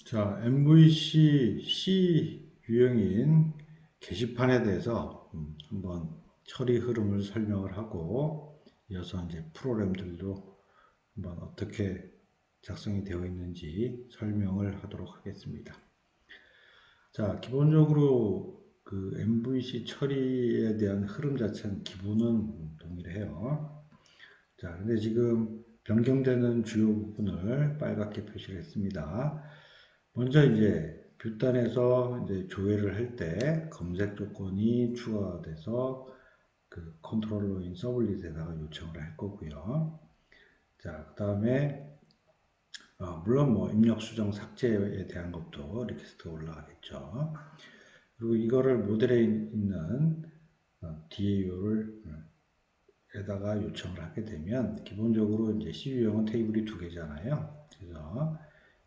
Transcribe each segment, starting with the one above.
자, MVC C 유형인 게시판에 대해서 한번 처리 흐름을 설명을 하고 이어서 이제 프로그램들도 한번 어떻게 작성이 되어 있는지 설명을 하도록 하겠습니다. 자, 기본적으로 그 MVC 처리에 대한 흐름 자체는 기본은 동일해요. 자, 근데 지금 변경되는 주요 부분을 빨갛게 표시를 했습니다. 먼저 이제 뷰단에서 이제 조회를 할 때 검색 조건이 추가돼서 그 컨트롤러인 서블릿에다가 요청을 할 거고요. 자, 그 다음에 물론 뭐 입력 수정 삭제에 대한 것도 리퀘스트가 올라가겠죠. 그리고 이거를 모델에 있는 DAO를 에다가 요청을 하게 되면 기본적으로 이제 CU형은 테이블이 두 개잖아요. 그래서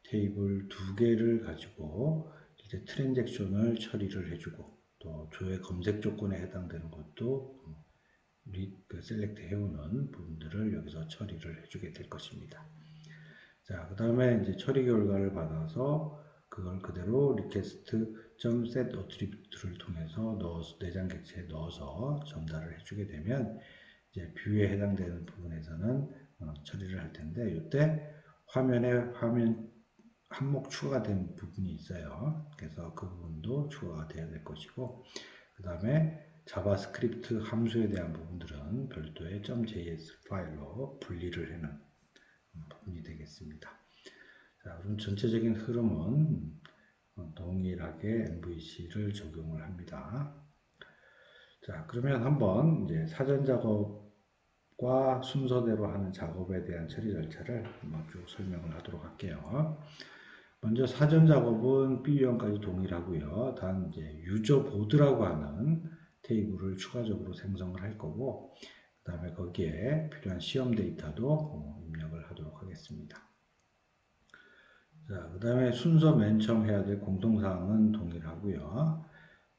테이블 두 개를 가지고 이제 트랜잭션을 처리를 해주고 또 조회 검색 조건에 해당되는 것도 셀렉트 해오는 부분들을 여기서 처리를 해주게 될 것입니다. 자, 그 다음에 이제 처리 결과를 받아서 그걸 그대로 request.set attribute를 통해서 넣어서 내장 객체에 넣어서 전달을 해주게 되면 이제 뷰에 해당되는 부분에서는 처리를 할 텐데 이때 화면에 화면 항목 추가된 부분이 있어요. 그래서 그 부분도 추가가 되어야 될 것이고 그 다음에 자바스크립트 함수에 대한 부분들은 별도의 .js 파일로 분리를 해놓은 부분이 되겠습니다. 자, 그럼 전체적인 흐름은 동일하게 MVC를 적용을 합니다. 자, 그러면 한번 이제 사전 작업과 순서대로 하는 작업에 대한 처리 절차를 한번 쭉 설명을 하도록 할게요. 먼저 사전 작업은 B유형까지 동일하고요. 단 이제 유저 보드라고 하는 테이블을 추가적으로 생성을 할 거고 그 다음에 거기에 필요한 시험 데이터도 입력을 하도록 하겠습니다. 자, 그 다음에 순서 맨 처음 해야 될 공통사항은 동일하고요.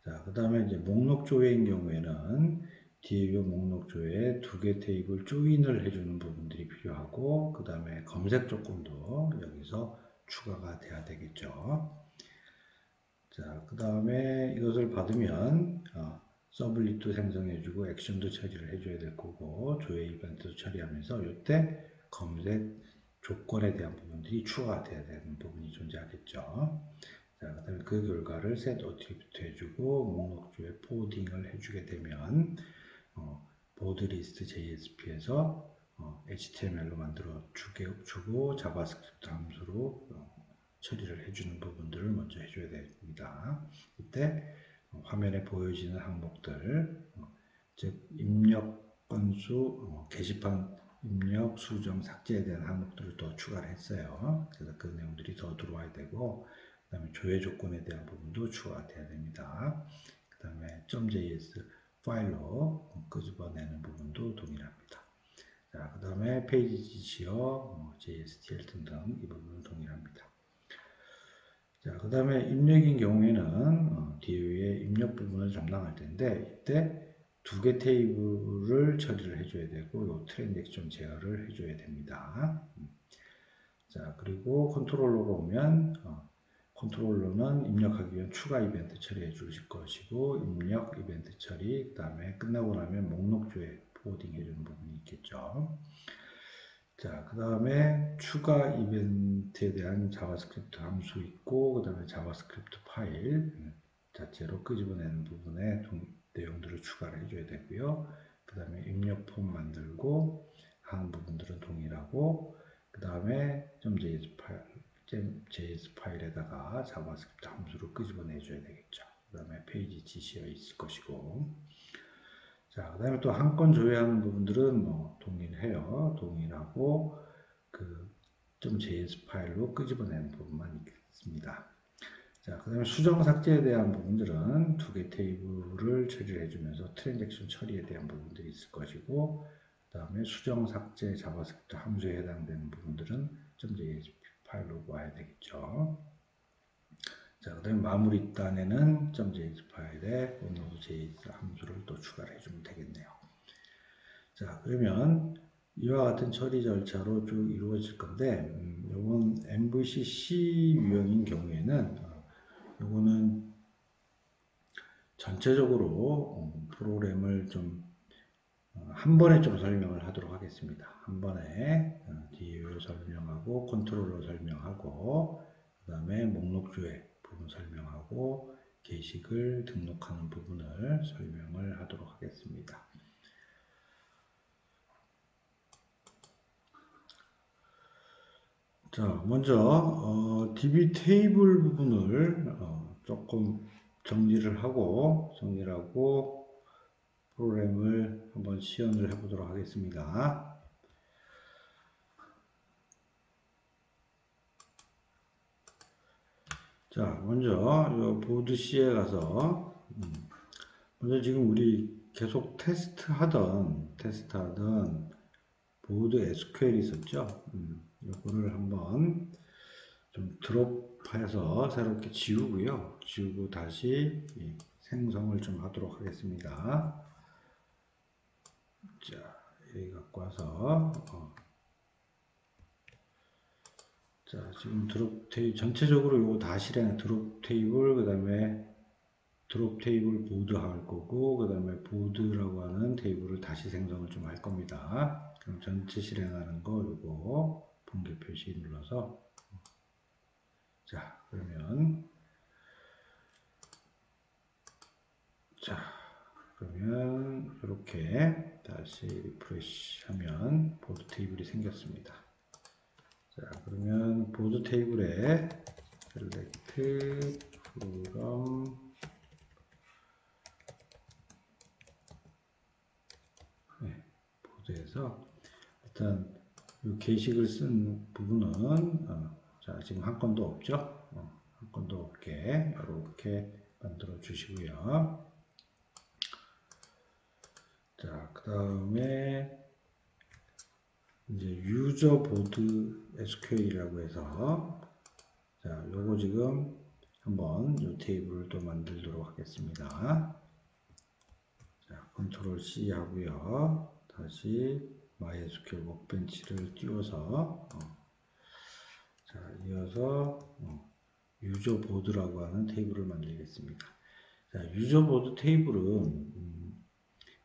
자, 그 다음에 이제 목록 조회인 경우에는 뒤에 이 목록 조회에 두 개 테이블 조인을 해주는 부분들이 필요하고 그 다음에 검색 조건도 여기서 추가가 돼야 되겠죠. 자, 그 다음에 이것을 받으면 서블릿도 생성해주고 액션도 처리를 해줘야 될 거고 조회 이벤트도 처리하면서 이때 검색 조건에 대한 부분들이 추가가 돼야 되는 부분이 존재하겠죠. 자, 그 다음에 그 결과를 set attribute 해주고 목록조에 포딩을 해주게 되면 보드 리스트 JSP에서 HTML로 만들어 주고 자바스크립트 함수로 처리를 해주는 부분들을 먼저 해줘야 됩니다. 이때 화면에 보여지는 항목들, 즉 입력 건수, 게시판 입력, 수정, 삭제에 대한 항목들을 더 추가를 했어요. 그래서 그 내용들이 더 들어와야 되고 그 다음에 조회 조건에 대한 부분도 추가가 돼야 됩니다. 그 다음에 .js 파일로 끄집어내는 부분도 동일합니다. 자, 그 다음에 페이지 지시어, JSTL 등등 이 부분은 동일합니다. 자, 그 다음에 입력인 경우에는 DO의 입력 부분을 담당할 텐데 이때 두 개 테이블을 처리를 해줘야 되고 요 트랜잭션 제어를 해줘야 됩니다. 자, 그리고 컨트롤러로 오면 컨트롤러는 입력하기 위한 추가 이벤트 처리해 주실 것이고 입력 이벤트 처리 그 다음에 끝나고 나면 목록조에 포워딩 해주는 부분이 있겠죠. 자, 그 다음에 추가 이벤트에 대한 자바스크립트 함수 있고 그 다음에 자바스크립트 파일 자체로 끄집어내는 부분에 내용들을 추가를 해줘야 되고요. 그 다음에 입력 폼 만들고 하는 부분들은 동일하고 그 다음에 .js 파일에다가 자바스크립트 함수를 끄집어내줘야 되겠죠. 그 다음에 페이지 지시어 있을 것이고 자, 그 다음에 또 한 건 조회하는 부분들은 뭐 동일해요. 동일하고 그 .js 파일로 끄집어내는 부분만 있습니다. 자, 그 다음에 수정 삭제에 대한 부분들은 두 개 테이블을 처리를 해주면서 트랜잭션 처리에 대한 부분들이 있을 것이고 그 다음에 수정 삭제 자바스크립트 함수에 해당되는 부분들은 .js 파일로 와야 되겠죠. 자, 그 다음에 마무리 단에는 .js 파일에 node.js 함수를 또 추가를 해주면 되겠네요. 자, 그러면 이와 같은 처리 절차로 쭉 이루어질 건데, 요건 MVC C 유형인 경우에는, 요거는 전체적으로 프로그램을 좀 한 번에 좀 설명을 하도록 하겠습니다. 한 번에 DAO 설명하고 컨트롤러 설명하고 그 다음에 목록조회 부분 설명하고 게시글 등록하는 부분을 설명을 하도록 하겠습니다. 자, 먼저 DB 테이블 부분을 조금 정리를 하고 프로그램을 한번 시연을 해보도록 하겠습니다. 자, 먼저 보드 C에 가서 먼저 지금 우리 계속 테스트하던 보드 SQL 있었죠? 이거를 한번 좀 드롭해서 새롭게 지우고요. 지우고 다시 생성을 좀 하도록 하겠습니다. 자, 여기 갖고 와서 자, 지금 드롭 테이블 전체적으로 요거 다 실행 드롭 테이블 그다음에 드롭 테이블 보드 할 거고 그 다음에 보드라고 하는 테이블을 다시 생성을 좀 할 겁니다. 그럼 전체 실행하는 거 요거 번개 표시 눌러서 자 그러면 이렇게 다시 리프레시 하면 보드 테이블이 생겼습니다. 자 그러면 보드 테이블에 select from 보드에서 일단 이 게시글 쓴 부분은 자 지금 한 건도 없죠. 한 건도 없게 이렇게 만들어 주시고요. 자 그 다음에 이제 유저 보드 SQL이라고 해서 자 요거 지금 한번 이 테이블을 또 만들도록 하겠습니다. 자 컨트롤 C 하고요. 다시 MySQL 워크벤치를 띄워서 자 이어서 유저 보드라고 하는 테이블을 만들겠습니다. 자 유저 보드 테이블은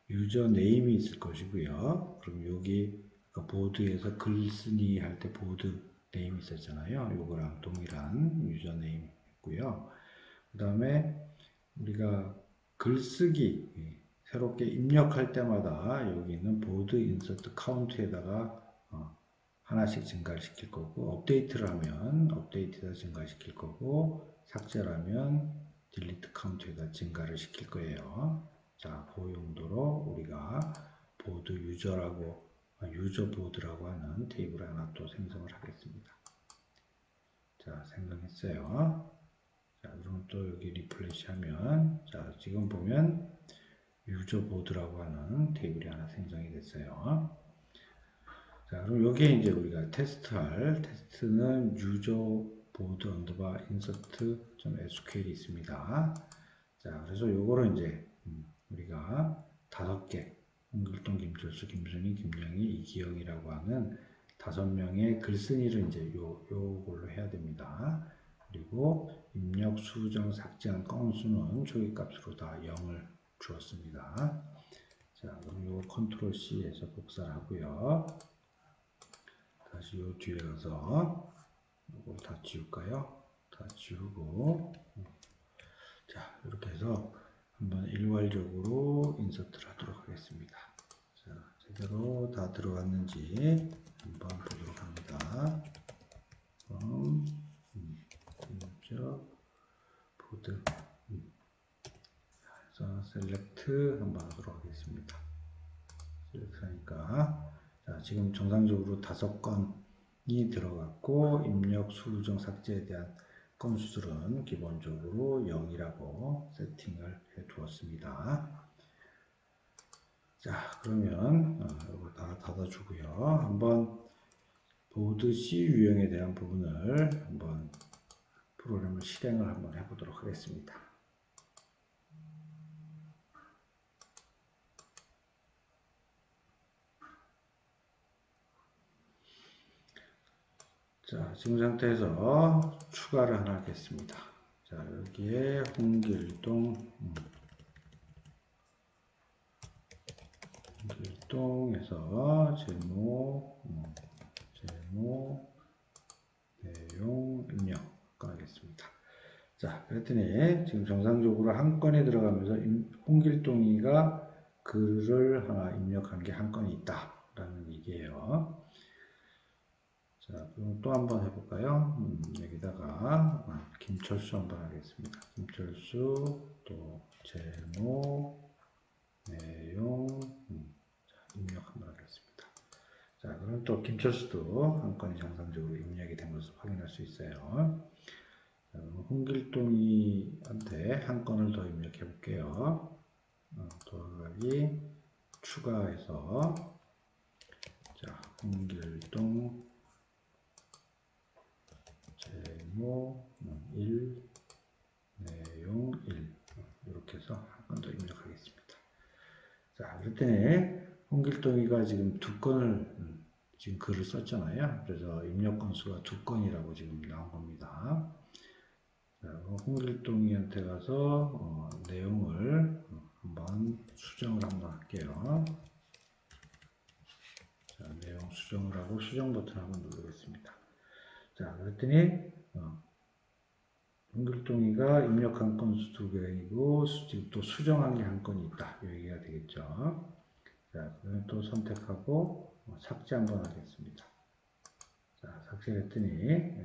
유저 네임이 있을 것이고요. 그럼 여기 보드에서 글쓰기 할 때 보드 네임 있었잖아요. 요거랑 동일한 유저 네임 있고요. 그 다음에 우리가 글쓰기 새롭게 입력할 때마다 여기 있는 보드 인서트 카운트에다가 하나씩 증가를 시킬 거고 업데이트를 하면 업데이트에다 증가시킬 거고 삭제를 하면 딜리트 카운트에다 증가를 시킬 거예요. 자, 그 용도로 우리가 보드 유저라고 유저 보드라고 하는 테이블 하나 또 생성을 하겠습니다. 자, 생성했어요. 자, 그럼 또 여기 리플레시 하면 자, 지금 보면 유저 보드라고 하는 테이블이 하나 생성이 됐어요. 자, 그럼 여기에 이제 우리가 테스트할 테스트는 유저 보드 언더바 insert.sql이 있습니다. 자, 그래서 요거를 이제 우리가 5개 홍길동, 김철수, 김순희, 김영희, 이기영이라고 하는 5명의 글쓴이를 이제 요걸로 해야 됩니다. 그리고 입력, 수정, 삭제한 건수는 초기값으로 다 0을 주었습니다. 자, 그럼 요 컨트롤 C에서 복사를 하고요. 다시 요 뒤에 가서 이걸 다 지울까요? 다 지우고 자 이렇게 해서 한번 일괄적으로 인서트를 하도록 하겠습니다. 자 제대로 다 들어갔는지 한번 보도록 합니다. 그럼 보드 그래서 셀렉트 한번 하도록 하겠습니다. 셀렉트 하니까 자, 지금 정상적으로 5건이 들어갔고 입력, 수정, 삭제에 대한 건수들은 기본적으로 0이라고 세팅을 해 두었습니다. 자 그러면 이거 다 닫아주고요. 한번 보드 C 유형에 대한 부분을 한번 프로그램을 실행을 한번 해보도록 하겠습니다. 자, 지금 상태에서 추가를 하나 하겠습니다. 자, 여기에 홍길동에서 제목, 내용 입력 하겠습니다. 자, 그랬더니 지금 정상적으로 한 건에 들어가면서 홍길동이가 글을 하나 입력한 게 한 건이 있다 라는 얘기예요. 자, 그럼 또 한번 해볼까요? 여기다가 김철수 한번 하겠습니다. 김철수, 또 제목, 내용, 입력 한번 하겠습니다. 자, 그럼 또 김철수도 한 건이 정상적으로 입력이 된 것을 확인할 수 있어요. 자, 홍길동이한테 한 건을 더 입력해 볼게요. 돌아가기 추가해서, 자, 홍길동 제목 1, 내용 1 이렇게 해서 한 건 더 입력하겠습니다. 자, 그랬더니 홍길동이가 지금 두 건을 지금 글을 썼잖아요. 그래서 입력 건수가 두 건이라고 지금 나온 겁니다. 자, 홍길동이한테 가서 내용을 한번 수정을 한번 할게요. 자, 내용 수정을 하고 수정 버튼 한번 누르겠습니다. 자, 그랬더니 홍길동이가 입력한 건수 두 개이고 지금 또 수정한 게 한 건이 있다. 여기가 되겠죠. 자, 그러면 또 선택하고 삭제 한번 하겠습니다. 자, 삭제했더니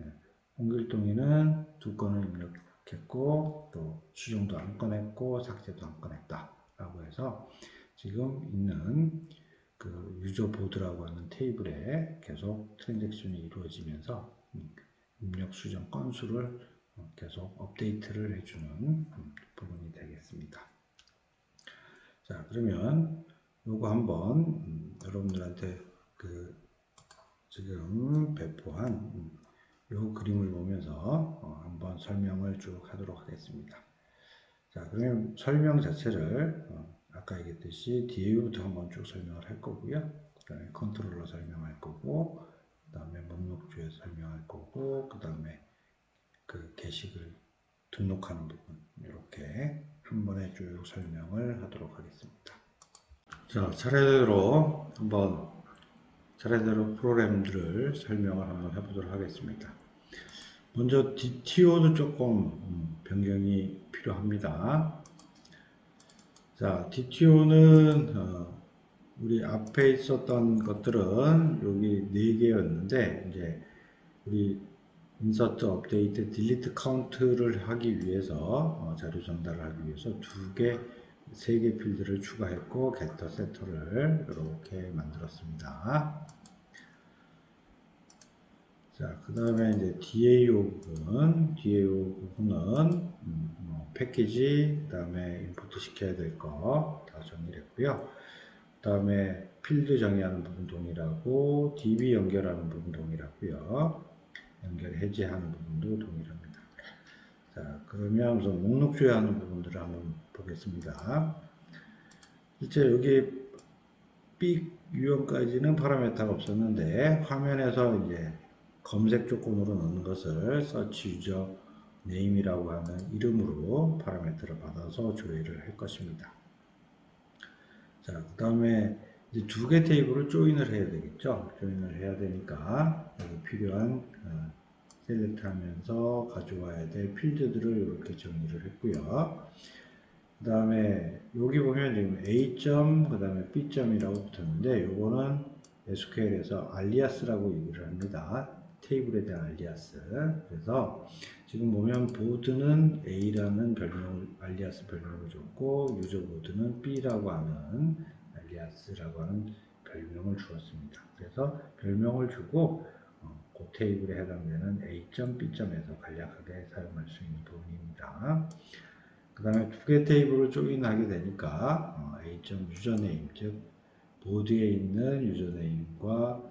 홍길동이는 두 건을 입력했고 또 수정도 한 건 했고 삭제도 한 건 했다 라고 해서 지금 있는 그 유저 보드라고 하는 테이블에 계속 트랜잭션이 이루어지면서 입력 수정 건수를 계속 업데이트를 해주는 부분이 되겠습니다. 자, 그러면 요거 한번 여러분들한테 그 지금 배포한 요 그림을 보면서 한번 설명을 쭉 하도록 하겠습니다. 자, 그러면 설명 자체를 아까 얘기했듯이 DAU부터 한번 쭉 설명을 할 거고요. 그 다음에 컨트롤러 설명할 거고, 그 다음에 목록주에 설명할 거고, 그 다음에 그 게시글 등록하는 부분 이렇게 한 번에 쭉 설명을 하도록 하겠습니다. 자, 차례대로 프로그램들을 설명을 한번 해보도록 하겠습니다. 먼저 DTO도 조금 변경이 필요합니다. 자, DTO는 우리 앞에 있었던 것들은 여기 4개였는데 이제 우리 인서트, 업데이트, 딜리트 카운트를 하기 위해서 자료 전달을 하기 위해서 3개 필드를 추가했고 게터, 세터를 이렇게 만들었습니다. 자, 그 다음에 이제 DAO 부분은 패키지, 그 다음에 임포트 시켜야 될 거 다 정리를 했고요. 그 다음에 필드 정의하는 부분 동일하고 DB 연결하는 부분 동일하고요. 연결 해제하는 부분도 동일합니다. 자, 그러면 우선 목록 조회하는 부분들을 한번 보겠습니다. 실제 여기 삑 유형까지는 파라메터가 없었는데 화면에서 이제 검색 조건으로 넣는 것을 search user name이라고 하는 이름으로 파라메터를 받아서 조회를 할 것입니다. 자, 그 다음에 이제 2개 테이블을 조인을 해야 되겠죠. 조인을 해야 되니까 여기 필요한 셀렉트 하면서 가져와야 될 필드들을 이렇게 정리를 했고요. 그 다음에 여기 보면 지금 A 점, 그 다음에 B 점이라고 붙었는데 요거는 SQL에서 알리아스라고 얘기를 합니다. 테이블에 대한 알리아스. 그래서 지금 보면 보드는 A라는 알리아스 별명을 줬고 유저 보드는 B라고 하는 알리아스라고 하는 별명을 주었습니다. 그래서 별명을 주고 그 테이블에 해당되는 A 점, B 점에서 간략하게 사용할 수 있는 부분입니다. 그 다음에 2개 테이블을 조인하게 되니까 A.점 유저네임, 즉 보드에 있는 유저네임과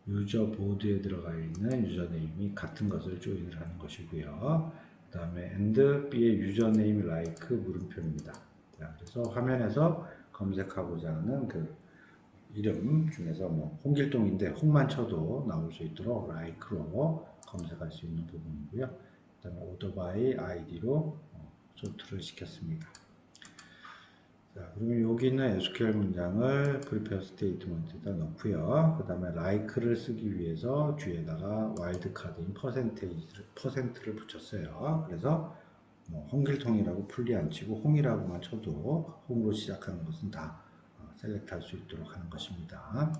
유저 보드에 들어가 있는 유저네임이 같은 것을 조인을 하는 것이고요. 그 다음에 and B의 유저네임 like 물음표입니다. 자, 그래서 화면에서 검색하고자 하는 그 이름 중에서 뭐 홍길동인데 홍만 쳐도 나올 수 있도록 like로 검색할 수 있는 부분이고요. 그 다음에 오토바이 아이디로 소트를 시켰습니다. 자, 그러면 여기는 SQL 문장을 prepare statement에다 넣고요. 그 다음에 like를 쓰기 위해서 뒤에다가 와일드카드인 퍼센트를 붙였어요. 그래서 뭐 홍길동이라고 풀리 안 치고 홍이라고만 쳐도 홍으로 시작하는 것은 다 셀렉트 할 수 있도록 하는 것입니다.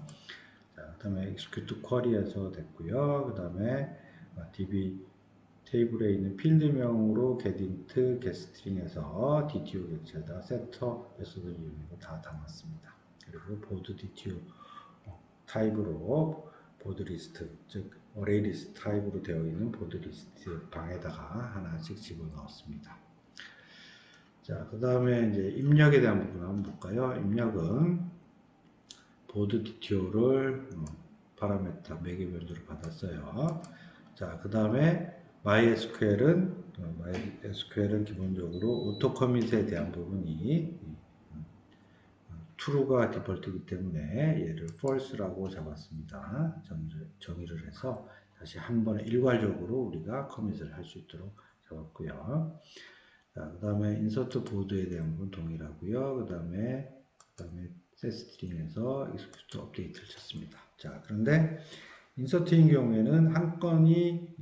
자, 그 다음에 execute query에서 됐고요. 그 다음에 db 테이블에 있는 필드명으로 getInt, getString에서 DTO 객체에다가 setter 메소드 이용으로 다 담았습니다. 그리고 보드 DTO 타입으로 보드 리스트, 즉 어레이 리스트 타입으로 되어 있는 보드 리스트 방에다가 하나씩 집어넣었습니다. 자, 그 다음에 이제 입력에 대한 부분 한번 볼까요? 입력은 보드 DTO를 파라메타 매개 변수로 받았어요. 자, 그 다음에 MySQL은 기본적으로 오토 커밋에 대한 부분이 true가 디폴트이기 때문에 얘를 false라고 잡았습니다. 정의를 해서 다시 한 번에 일괄적으로 우리가 커밋을 할 수 있도록 잡았고요. 자, 그 다음에 insert board에 대한 부분 동일하고요. 그 다음에 setString에서 execute update를 쳤습니다. 자, 그런데 인서트인 경우에는 한 건이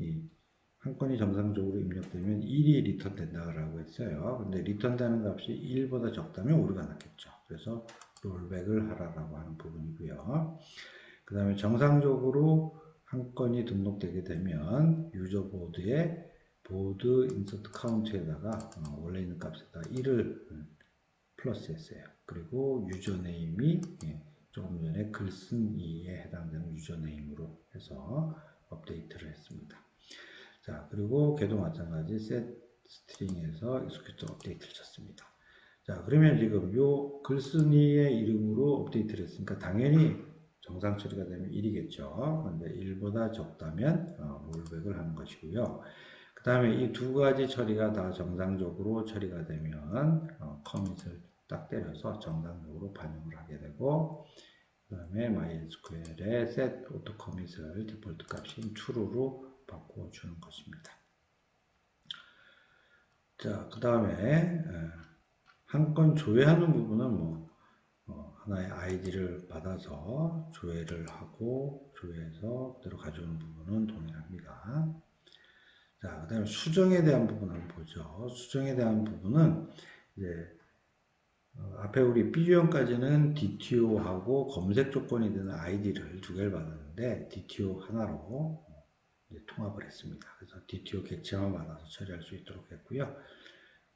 정상적으로 입력되면 1이 리턴 된다고 했어요. 근데 리턴되는 값이 1보다 적다면 오류가 났겠죠. 그래서 롤백을 하라고 하는 부분이고요. 그 다음에 정상적으로 한 건이 등록되게 되면 유저 보드에 보드 인서트 카운트에다가 원래 있는 값에다 1을 플러스했어요. 그리고 유저네임이 조금 전에 글 쓴 이에 해당되는 유저네임으로 해서 업데이트를 했습니다. 자, 그리고 걔도 마찬가지 set string에서 execute 업데이트를 쳤습니다. 자, 그러면 지금 요 글쓴이의 이름으로 업데이트를 했으니까 당연히 정상 처리가 되면 1이겠죠. 근데 1보다 적다면 롤백을 하는 것이고요. 그 다음에 이 두 가지 처리가 다 정상적으로 처리가 되면 커밋을 딱 때려서 정상적으로 반영을 하게 되고, 그 다음에 MySQL의 set auto commit을 디폴트 값인 true로 바꿔주는 것입니다. 자, 그 다음에 한 건 조회하는 부분은 하나의 아이디를 받아서 조회를 하고 조회해서 그대로 가져오는 부분은 동일합니다. 자, 그 다음에 수정에 대한 부분 한번 보죠. 수정에 대한 부분은 이제 앞에 우리 B유형까지는 DTO하고 검색 조건이 되는 아이디를 두 개를 받았는데 DTO 하나로 통합을 했습니다. 그래서 DTO 객체만 받아서 처리할 수 있도록 했고요.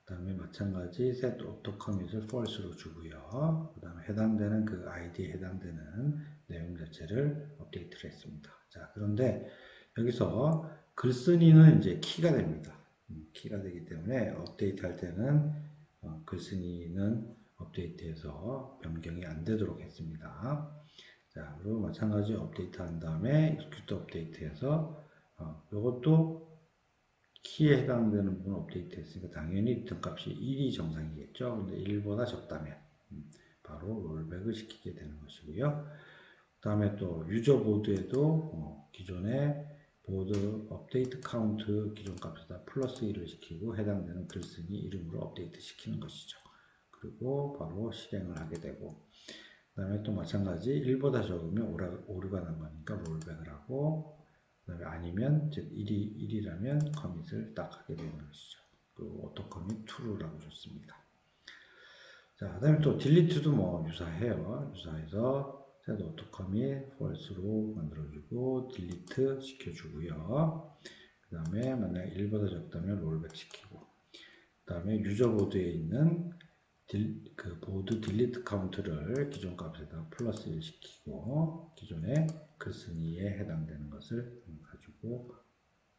그 다음에 마찬가지 set auto commit을 false로 주고요. 그 다음에 해당되는 그 아이디에 해당되는 내용 자체를 업데이트를 했습니다. 자, 그런데 여기서 글쓴이는 이제 키가 됩니다. 키가 되기 때문에 업데이트 할 때는 글쓴이는 업데이트해서 변경이 안 되도록 했습니다. 자, 그리고 마찬가지 업데이트 한 다음에 execute 업데이트해서 이것도 키에 해당되는 부분 업데이트 했으니까 당연히 리턴 값이 1이 정상이겠죠. 근데 1보다 적다면 바로 롤백을 시키게 되는 것이고요. 그 다음에 또 유저 보드에도 기존에 보드 업데이트 카운트 기존 값에다 플러스 1을 시키고 해당되는 글쓴이 이름으로 업데이트 시키는 것이죠. 그리고 바로 실행을 하게 되고, 그 다음에 또 마찬가지 1보다 적으면 오류가 난 거니까 롤백을 하고, 그 다음에 아니면 즉 1이라면 커밋을 딱 하게 되는 것이죠. 그리고 오토 커밋 true라고 줬습니다. 자, 그 다음에 또 딜리트도 유사해요. 유사해서 set auto commit false로 만들어주고 딜리트 시켜주고요. 그 다음에 만약에 1보다 적다면 롤백 시키고, 그 다음에 유저 보드에 있는 그 보드 딜리트 카운트를 기존 값에다 플러스 1 시키고 기존의 글쓴이에 해당되는 것을 가지고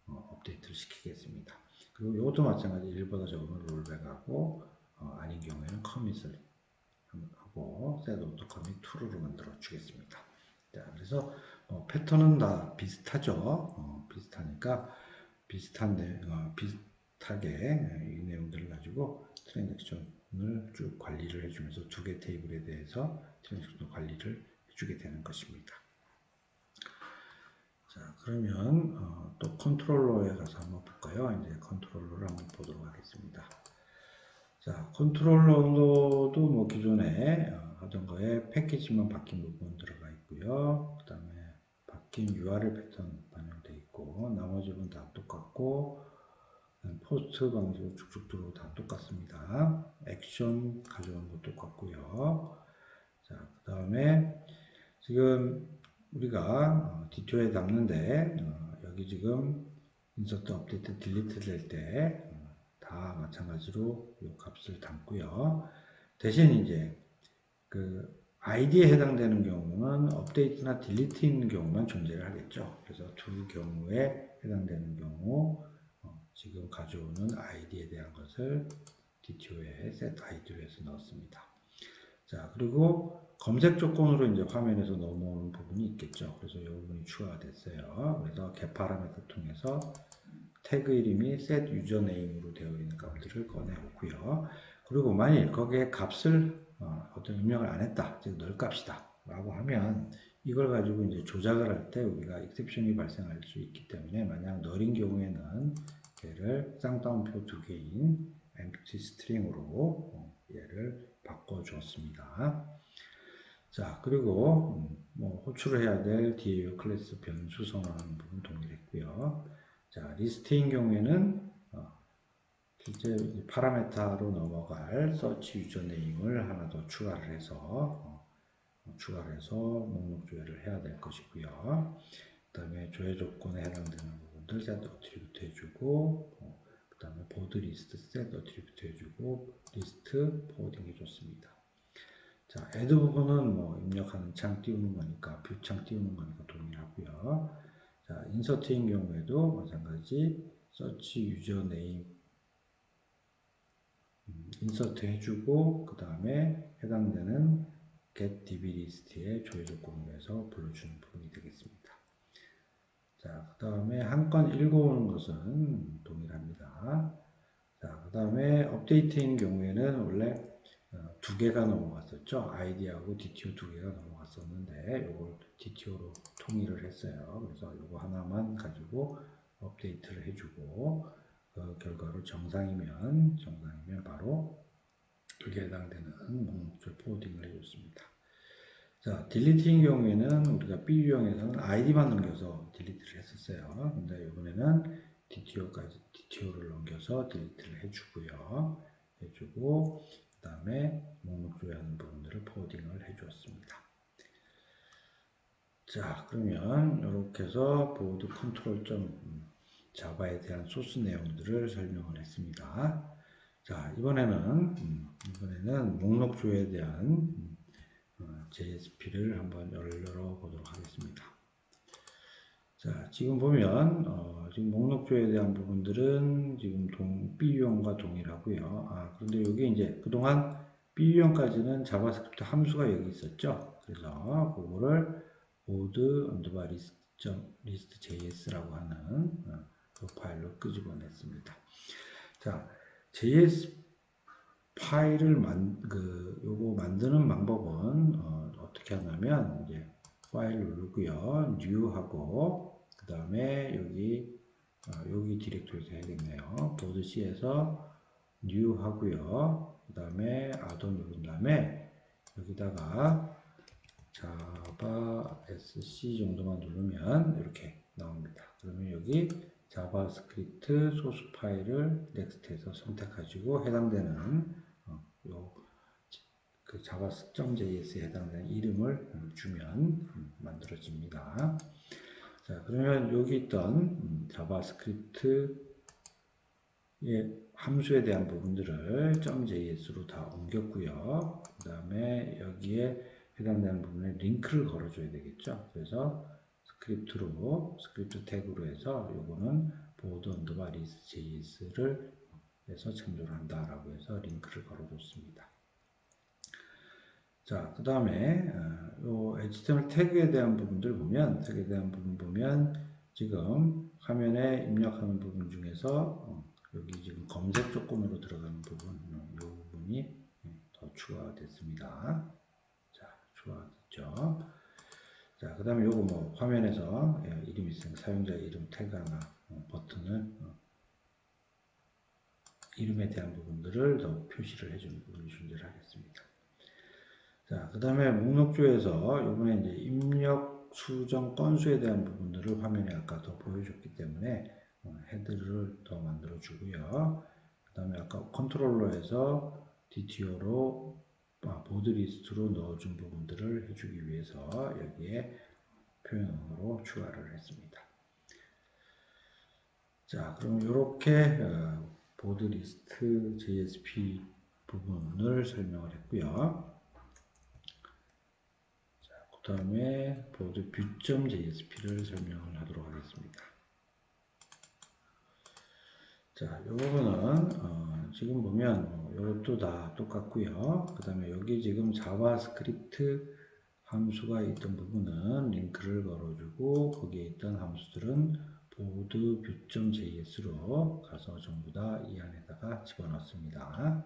업데이트를 시키겠습니다. 그리고 이것도 마찬가지 1보다 적으면 롤백하고 아닌 경우에는 커밋을 하고 set auto commit true로 만들어 주겠습니다. 자, 그래서 패턴은 다 비슷하죠. 비슷하니까 비슷하게 이 내용들을 가지고 트랜잭션을 쭉 관리를 해주면서 두 개 테이블에 대해서 트랜잭션 관리를 해주게 되는 것입니다. 자, 그러면 또 컨트롤러에 가서 한번 볼까요? 이제 컨트롤러를 한번 보도록 하겠습니다. 자, 컨트롤러도 뭐 기존에 하던 거에 패키지만 바뀐 부분 들어가 있고요. 그 다음에 바뀐 URL 패턴 반영되어 있고, 나머지 부분 다 똑같고, 포스트 방식으로 쭉쭉 들어오고 다 똑같습니다. 액션 가져오는 것도 똑같고요. 자, 그 다음에 지금 우리가 D2에 담는데 여기 지금 인서트 업데이트 딜리트 될 때 다 마찬가지로 이 값을 담고요. 대신 이제 그 아이디에 해당되는 경우는 업데이트나 딜리트 있는 경우만 존재를 하겠죠. 그래서 두 경우에 해당되는 경우 지금 가져오는 아이디에 대한 것을 D2에 set 아이디로 해서 넣었습니다. 자, 그리고 검색 조건으로 이제 화면에서 넘어오는 부분이 있겠죠. 그래서 이 부분이 추가가 됐어요. 그래서 get 파라미터 통해서 태그 이름이 set 유저네임으로 되어 있는 값들을 꺼내오고요. 그리고 만일 거기에 값을 어떤 입력을 안 했다, 즉 널 값이다 라고 하면 이걸 가지고 이제 조작을 할 때 우리가 exception이 발생할 수 있기 때문에 만약 널인 경우에는 얘를 쌍따옴표 두 개인 empty string으로 얘를 바꿔주었습니다. 자, 그리고 뭐 호출을 해야 될 DAO 클래스 변수 선언하는 부분 동일했고요. 자, 리스트인 경우에는 실제 파라메타로 넘어갈 서치 유저네임을 하나 더 추가를 해서 목록 조회를 해야 될 것이고요. 그 다음에 조회 조건에 해당되는 부분들 set 어트리뷰트 해주고, 그 다음에 보드 리스트 set 어트리뷰트 해주고, 리스트 포워딩 해줬습니다. 자, add 부분은 뭐 입력하는 창 띄우는 거니까, 뷰 창 띄우는 거니까 동일하고요. 자, 인서트인 경우에도 마찬가지 서치 유저네임 인서트 해주고, 그 다음에 해당되는 get db 리스트의 조회 조건으로 해서 불러주는 부분이 되겠습니다. 자, 그 다음에 한 건 읽어오는 것은 동일합니다. 자, 그 다음에 업데이트인 경우에는 원래 두 개가 넘어갔었죠. 아이디하고 DTO 두 개가 넘어갔었는데 이걸 DTO로 통일을 했어요. 그래서 이거 하나만 가지고 업데이트를 해주고 그 결과로 정상이면 바로 여기에 해당되는 목록줄 포워딩을 해줬습니다. 자, 딜리트인 경우에는 우리가 B 유형에서는 아이디만 넘겨서 딜리트를 했었어요. 근데 이번에는 DTO를 넘겨서 딜리트를 해주고, 그 다음에 목록 조회하는 부분들을 포워딩을 해주었습니다. 자, 그러면 이렇게 해서 보드 컨트롤 자바에 대한 소스 내용들을 설명을 했습니다. 자, 이번에는 목록 조회에 대한 JSP를 한번 열어보도록 하겠습니다. 자, 지금 보면 지금 목록 조회에 대한 부분들은 지금 B 유형과 동일하고요. 그런데 여기 이제 그동안 B 유형까지는 자바스크립트 함수가 여기 있었죠. 그래서 그거를 보드 언더바 리스트 JS라고 하는 그 파일로 끄집어냈습니다. 자, JS 파일을 요거 만드는 방법은 어떻게 하냐면 이제 파일 누르고요, new 하고 그 다음에 여기 디렉토리에서 해야겠네요. 보드 C에서 new 하고요, 그 다음에 add 누른 다음에 여기다가 자바 sc 정도만 누르면 이렇게 나옵니다. 그러면 여기 자바스크립트 소스 파일을 넥스트에서 선택하시고 해당되는 그 java.js에 해당되는 이름을 주면 만들어집니다. 자, 그러면 여기 있던 자바스크립트의 함수에 대한 부분들을 .js로 다 옮겼고요. 그 다음에 여기에 해당되는 부분에 링크를 걸어줘야 되겠죠. 그래서 스크립트 태그로 해서 요거는 보드 언더바 리스트 JS를 해서 참조를 한다라고 해서 링크를 걸어줬습니다. 자, 그 다음에 요 HTML 태그에 대한 부분들 보면 지금 화면에 입력하는 부분 중에서 여기 지금 검색 조건으로 들어가는 부분, 이 부분이 더 추가됐습니다. 자, 추가됐죠. 자, 그 다음에 요거 뭐 화면에서 이름 있으면 사용자 이름 태그나 버튼을 이름에 대한 부분들을 더 표시를 해주는 부분을 준비를 하겠습니다. 자, 그 다음에 목록조에서 요번에 이제 입력 수정 건수에 대한 부분들을 화면에 아까 더 보여줬기 때문에 헤드를 더 만들어 주고요. 그 다음에 아까 컨트롤러에서 DTO로 보드 리스트로 넣어준 부분들을 해주기 위해서 여기에 표현으로 추가를 했습니다. 자, 그럼 이렇게 보드 리스트 JSP 부분을 설명을 했고요. 그 다음에 보드 뷰.jsp를 설명을 하도록 하겠습니다. 자, 이 부분은 지금 보면 이것도 다 똑같고요. 그 다음에 여기 지금 자바스크립트 함수가 있던 부분은 링크를 걸어주고 거기에 있던 함수들은 보드 뷰.js로 가서 전부 다 이 안에다가 집어넣습니다.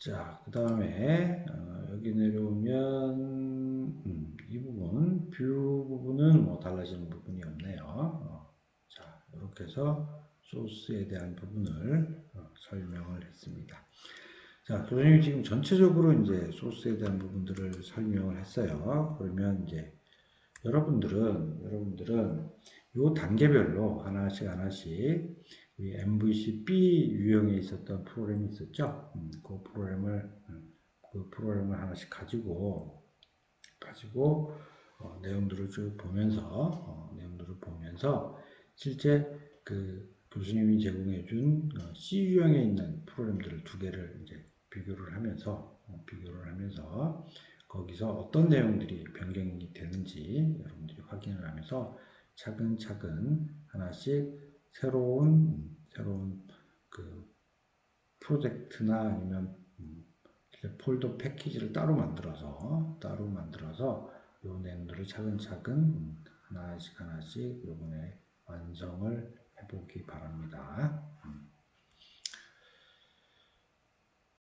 자, 그 다음에 여기 내려오면 이 부분 뷰 부분은 뭐 달라지는 부분이 없네요. 자, 이렇게 해서 소스에 대한 부분을 설명을 했습니다. 자, 교수님이 지금 전체적으로 이제 소스에 대한 부분들을 설명을 했어요. 그러면 이제 여러분들은 요 단계별로 하나씩 우리 MVC B 유형에 있었던 프로그램이 있었죠. 그 프로그램을 하나씩 가지고 내용들을 쭉 보면서 실제 그 교수님이 제공해준 C 유형에 있는 프로그램들을 두 개를 이제 비교를 하면서 거기서 어떤 내용들이 변경이 되는지 여러분들이 확인을 하면서 차근차근 하나씩 새로운 그 프로젝트나 아니면 폴더 패키지를 따로 만들어서 요 내용들을 차근차근 하나씩 요번에 완성을 해보기 바랍니다.